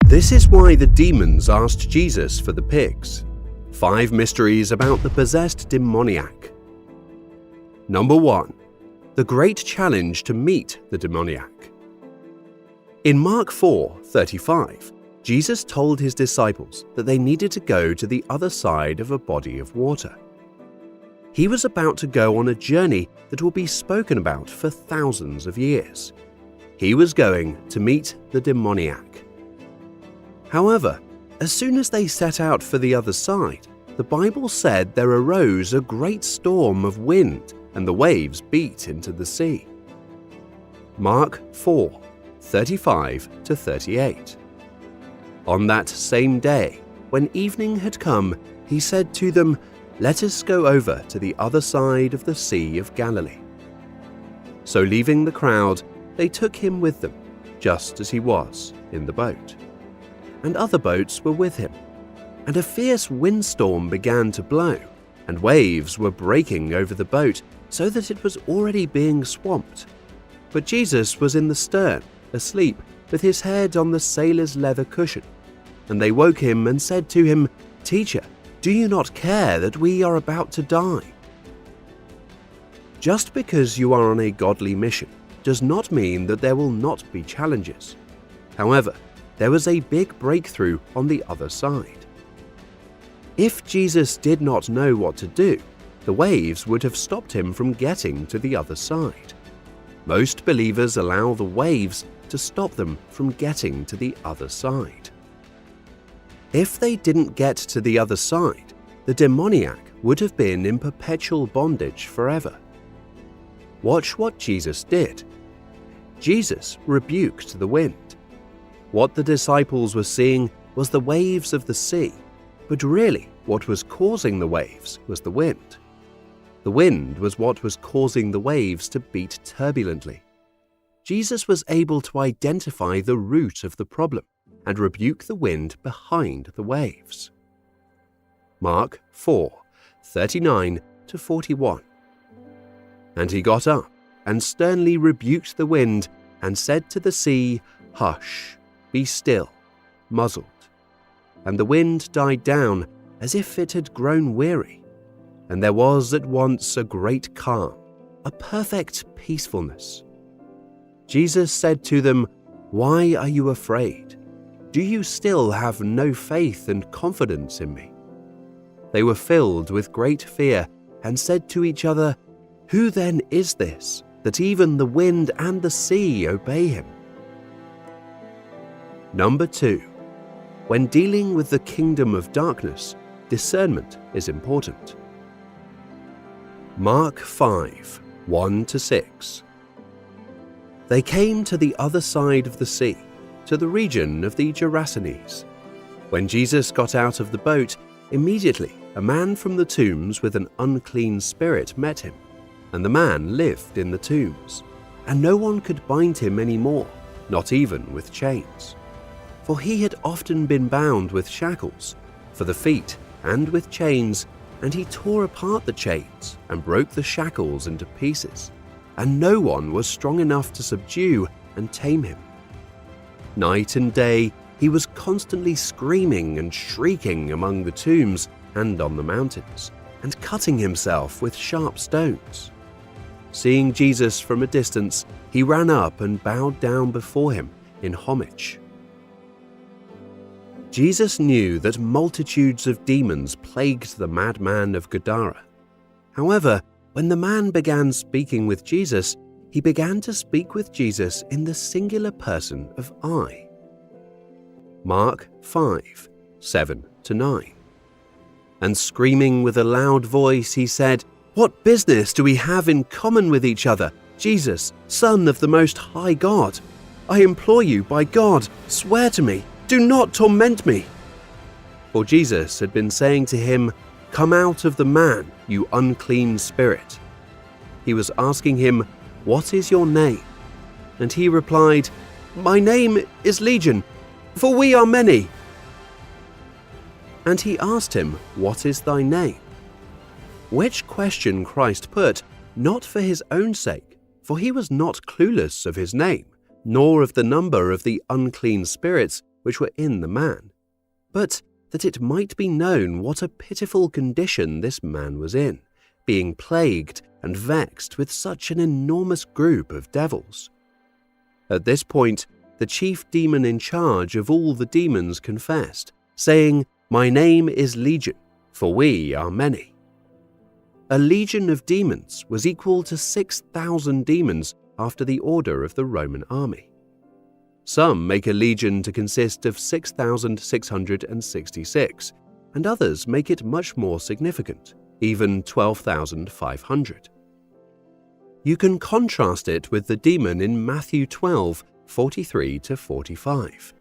This is why the demons asked Jesus for the pigs. 5 mysteries about the possessed demoniac. Number 1. The great challenge to meet the demoniac. In Mark 4:35, Jesus told his disciples that they needed to go to the other side of a body of water. He was about to go on a journey that will be spoken about for thousands of years. He was going to meet the demoniac. However, as soon as they set out for the other side, the Bible said there arose a great storm of wind and the waves beat into the sea. Mark 4:35-38. On that same day, when evening had come, he said to them, "Let us go over to the other side of the Sea of Galilee." So leaving the crowd, they took him with them, just as he was in the boat. And other boats were with him. And a fierce windstorm began to blow, and waves were breaking over the boat, so that it was already being swamped. But Jesus was in the stern, asleep, with his head on the sailor's leather cushion. And they woke him and said to him, "Teacher, do you not care that we are about to die?" Just because you are on a godly mission does not mean that there will not be challenges. However, there was a big breakthrough on the other side. If Jesus did not know what to do, the waves would have stopped him from getting to the other side. Most believers allow the waves to stop them from getting to the other side. If they didn't get to the other side, the demoniac would have been in perpetual bondage forever. Watch what Jesus did. Jesus rebuked the wind. What the disciples were seeing was the waves of the sea, but really what was causing the waves was the wind. The wind was what was causing the waves to beat turbulently. Jesus was able to identify the root of the problem and rebuke the wind behind the waves. Mark 4:39-41. And he got up and sternly rebuked the wind and said to the sea, "Hush, be still," muzzled. And the wind died down as if it had grown weary. And there was at once a great calm, a perfect peacefulness. Jesus said to them, "Why are you afraid? Do you still have no faith and confidence in me?" They were filled with great fear and said to each other, "Who then is this, that even the wind and the sea obey him?" Number 2. When dealing with the kingdom of darkness, discernment is important. Mark 5:1-6. They came to the other side of the sea, to the region of the Gerasenes. When Jesus got out of the boat, immediately a man from the tombs with an unclean spirit met him, and the man lived in the tombs, and no one could bind him any more, not even with chains. For he had often been bound with shackles, for the feet and with chains, and he tore apart the chains and broke the shackles into pieces, and no one was strong enough to subdue and tame him. Night and day he was constantly screaming and shrieking among the tombs and on the mountains, and cutting himself with sharp stones. Seeing Jesus from a distance, he ran up and bowed down before him in homage. Jesus knew that multitudes of demons plagued the madman of Gadara. However, when the man began speaking with Jesus, he began to speak with Jesus in the singular person of I. Mark 5:7-9. And screaming with a loud voice, he said, "What business do we have in common with each other, Jesus, Son of the Most High God? I implore you, by God, swear to me, do not torment me." For Jesus had been saying to him, "Come out of the man, you unclean spirit." He was asking him, "What is your name?" And he replied, "My name is Legion, for we are many." And he asked him, "What is thy name?" Which question Christ put, not for his own sake, for he was not clueless of his name, nor of the number of the unclean spirits which were in the man, but that it might be known what a pitiful condition this man was in, being plagued and vexed with such an enormous group of devils. At this point, the chief demon in charge of all the demons confessed, saying, "My name is Legion, for we are many." A legion of demons was equal to 6,000 demons after the order of the Roman army. Some make a legion to consist of 6,666, and others make it much more significant, even 12,500. You can contrast it with the demon in Matthew 12, 43-45.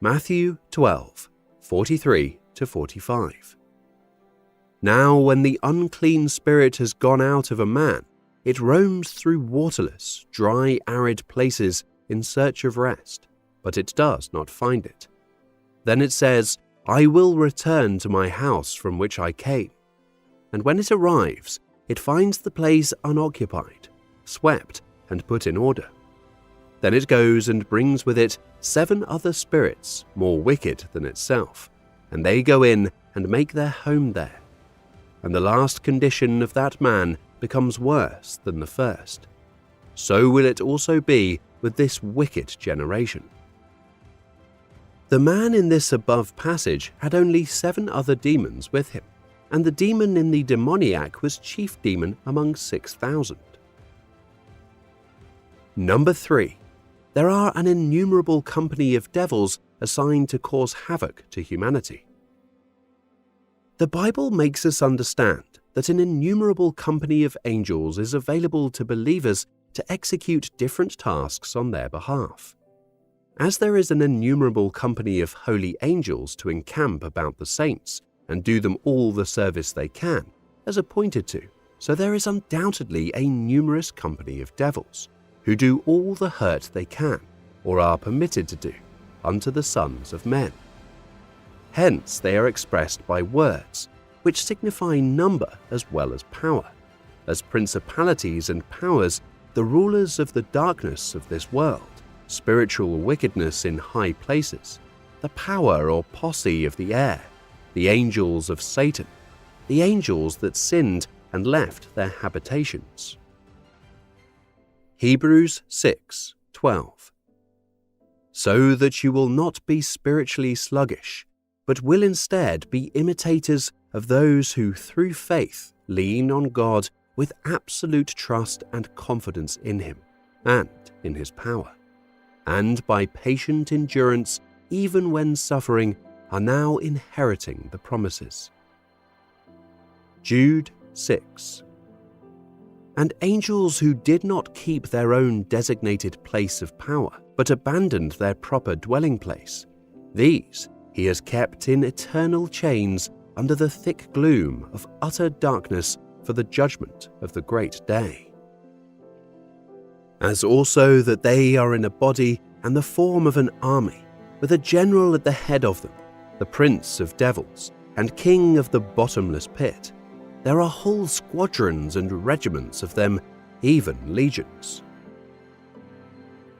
Matthew 12, 43-45. Now when the unclean spirit has gone out of a man, it roams through waterless, dry, arid places in search of rest, but it does not find it. Then it says, "I will return to my house from which I came." And when it arrives, it finds the place unoccupied, swept, and put in order. Then it goes and brings with it 7 other spirits more wicked than itself, and they go in and make their home there. And the last condition of that man becomes worse than the first. So will it also be with this wicked generation. The man in this above passage had only 7 other demons with him, and the demon in the demoniac was chief demon among 6,000. Number 3. There are an innumerable company of devils assigned to cause havoc to humanity. The Bible makes us understand that an innumerable company of angels is available to believers to execute different tasks on their behalf. As there is an innumerable company of holy angels to encamp about the saints and do them all the service they can, as appointed to, so there is undoubtedly a numerous company of devils, who do all the hurt they can, or are permitted to do, unto the sons of men. Hence they are expressed by words, which signify number as well as power, as principalities and powers, the rulers of the darkness of this world, spiritual wickedness in high places, the power or posse of the air, the angels of Satan, the angels that sinned and left their habitations. Hebrews 6:12. So that you will not be spiritually sluggish, but will instead be imitators of those who through faith lean on God with absolute trust and confidence in Him and in His power, and by patient endurance, even when suffering, are now inheriting the promises. Jude 6. And angels who did not keep their own designated place of power, but abandoned their proper dwelling place, these He has kept in eternal chains under the thick gloom of utter darkness for the judgment of the great day. As also that they are in a body and the form of an army, with a general at the head of them, the prince of devils and king of the bottomless pit, there are whole squadrons and regiments of them, even legions.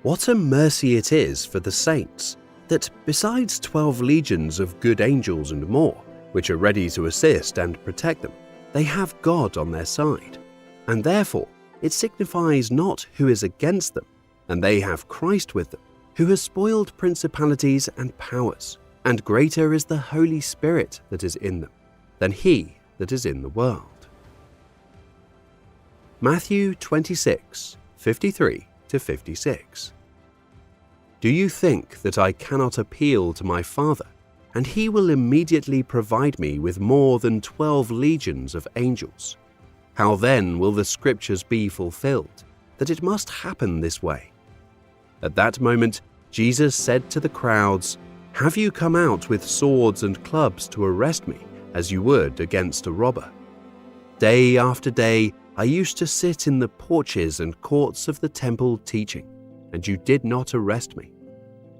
What a mercy it is for the saints that, besides 12 legions of good angels and more, which are ready to assist and protect them, they have God on their side, and therefore it signifies not who is against them, and they have Christ with them, who has spoiled principalities and powers, and greater is the Holy Spirit that is in them than he that is in the world. Matthew 26:53-56. Do you think that I cannot appeal to my Father, and he will immediately provide me with more than 12 legions of angels? How then will the scriptures be fulfilled, that it must happen this way? At that moment, Jesus said to the crowds, Have you come out with swords and clubs to arrest me, as you would against a robber? Day after day, I used to sit in the porches and courts of the temple teaching, and you did not arrest me.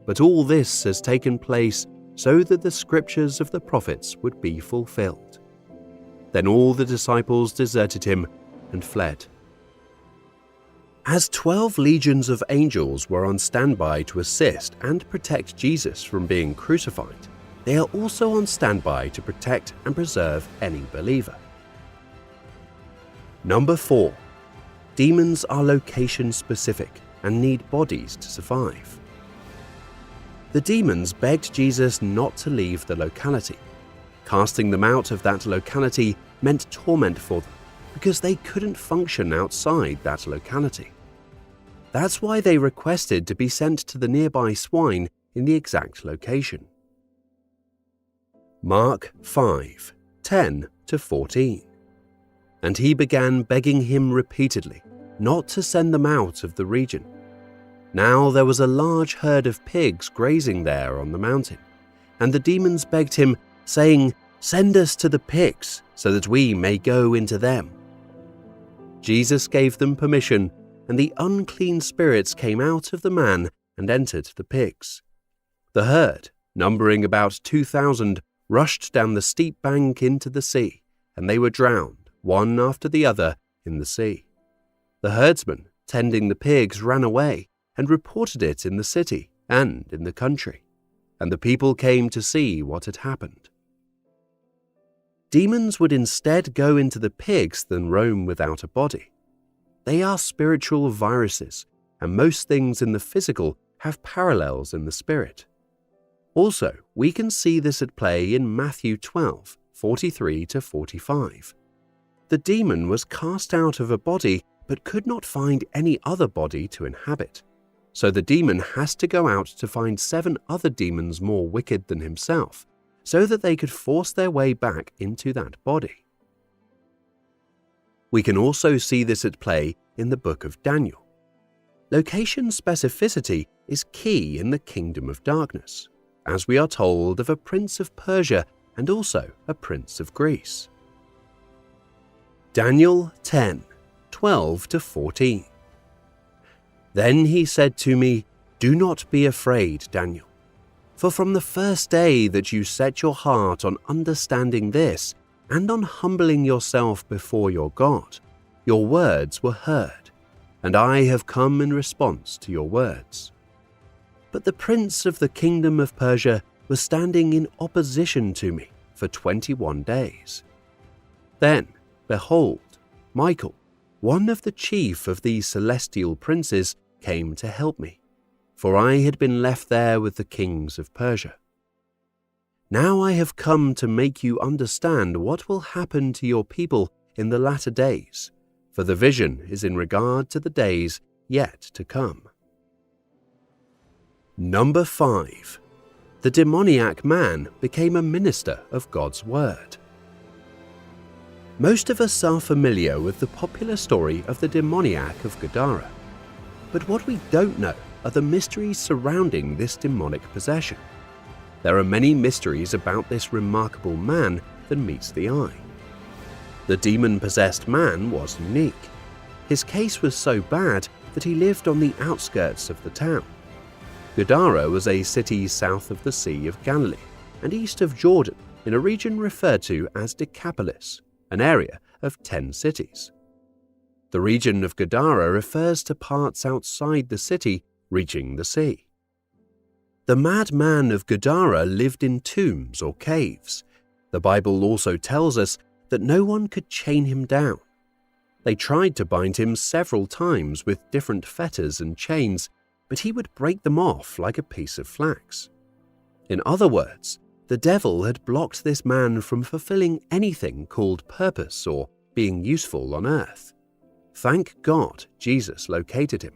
But all this has taken place so that the scriptures of the prophets would be fulfilled. Then all the disciples deserted him and fled. As 12 legions of angels were on standby to assist and protect Jesus from being crucified, they are also on standby to protect and preserve any believer. Number 4. Demons are location-specific and need bodies to survive. The demons begged Jesus not to leave the locality. Casting them out of that locality meant torment for them because they couldn't function outside that locality. That's why they requested to be sent to the nearby swine in the exact location. Mark 5:10-14. And he began begging him repeatedly not to send them out of the region. Now there was a large herd of pigs grazing there on the mountain, and the demons begged him, saying, "Send us to the pigs, so that we may go into them." Jesus gave them permission, and the unclean spirits came out of the man and entered the pigs. The herd, numbering about 2,000, rushed down the steep bank into the sea, and they were drowned, one after the other, in the sea. The herdsmen, tending the pigs, ran away and reported it in the city and in the country, and the people came to see what had happened. Demons would instead go into the pigs than roam without a body. They are spiritual viruses, and most things in the physical have parallels in the spirit. Also, we can see this at play in Matthew 12:43-45. The demon was cast out of a body but could not find any other body to inhabit. So the demon has to go out to find 7 other demons more wicked than himself, so that they could force their way back into that body. We can also see this at play in the book of Daniel. Location specificity is key in the kingdom of darkness, as we are told of a prince of Persia and also a prince of Greece. Daniel 10:12-14. Then he said to me, "Do not be afraid, Daniel, for from the first day that you set your heart on understanding this and on humbling yourself before your God, your words were heard, and I have come in response to your words." But the prince of the kingdom of Persia was standing in opposition to me for 21 days. Then, behold, Michael, one of the chief of these celestial princes, came to help me, for I had been left there with the kings of Persia. Now I have come to make you understand what will happen to your people in the latter days, for the vision is in regard to the days yet to come. Number 5. The demoniac man became a minister of God's word. Most of us are familiar with the popular story of the demoniac of Gadara, but what we don't know are the mysteries surrounding this demonic possession. There are many mysteries about this remarkable man than meets the eye. The demon-possessed man was unique. His case was so bad that he lived on the outskirts of the town. Gadara was a city south of the Sea of Galilee and east of Jordan in a region referred to as Decapolis, an area of 10 cities. The region of Gadara refers to parts outside the city reaching the sea. The madman of Gadara lived in tombs or caves. The Bible also tells us that no one could chain him down. They tried to bind him several times with different fetters and chains, but he would break them off like a piece of flax. In other words, the devil had blocked this man from fulfilling anything called purpose or being useful on earth. Thank God Jesus located him.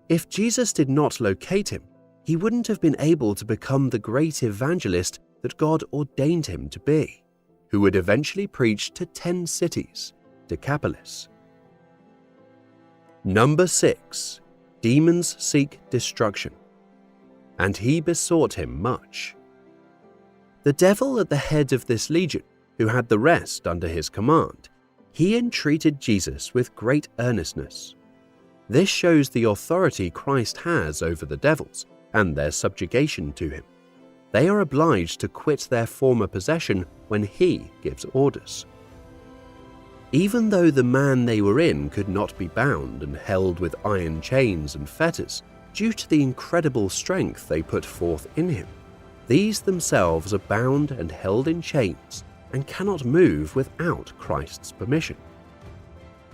If Jesus did not locate him, he wouldn't have been able to become the great evangelist that God ordained him to be, who would eventually preach to 10 cities, Decapolis. Number 6. Demons seek destruction. And he besought him much. The devil at the head of this legion, who had the rest under his command, he entreated Jesus with great earnestness. This shows the authority Christ has over the devils and their subjugation to him. They are obliged to quit their former possession when he gives orders. Even though the man they were in could not be bound and held with iron chains and fetters due to the incredible strength they put forth in him, these themselves are bound and held in chains and cannot move without Christ's permission.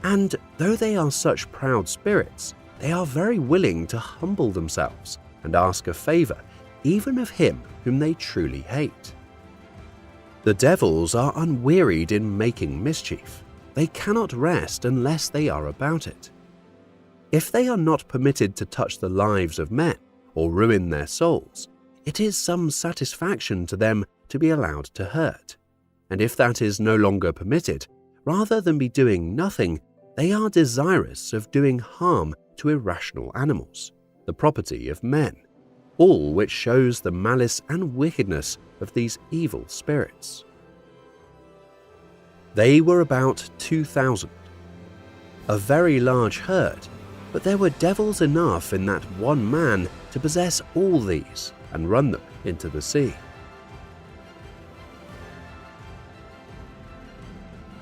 And though they are such proud spirits, they are very willing to humble themselves and ask a favor even of him whom they truly hate. The devils are unwearied in making mischief. They cannot rest unless they are about it. If they are not permitted to touch the lives of men or ruin their souls, it is some satisfaction to them to be allowed to hurt. And if that is no longer permitted, rather than be doing nothing, they are desirous of doing harm to irrational animals, the property of men, all which shows the malice and wickedness of these evil spirits. They were about 2,000, a very large herd, but there were devils enough in that one man to possess all these and run them into the sea.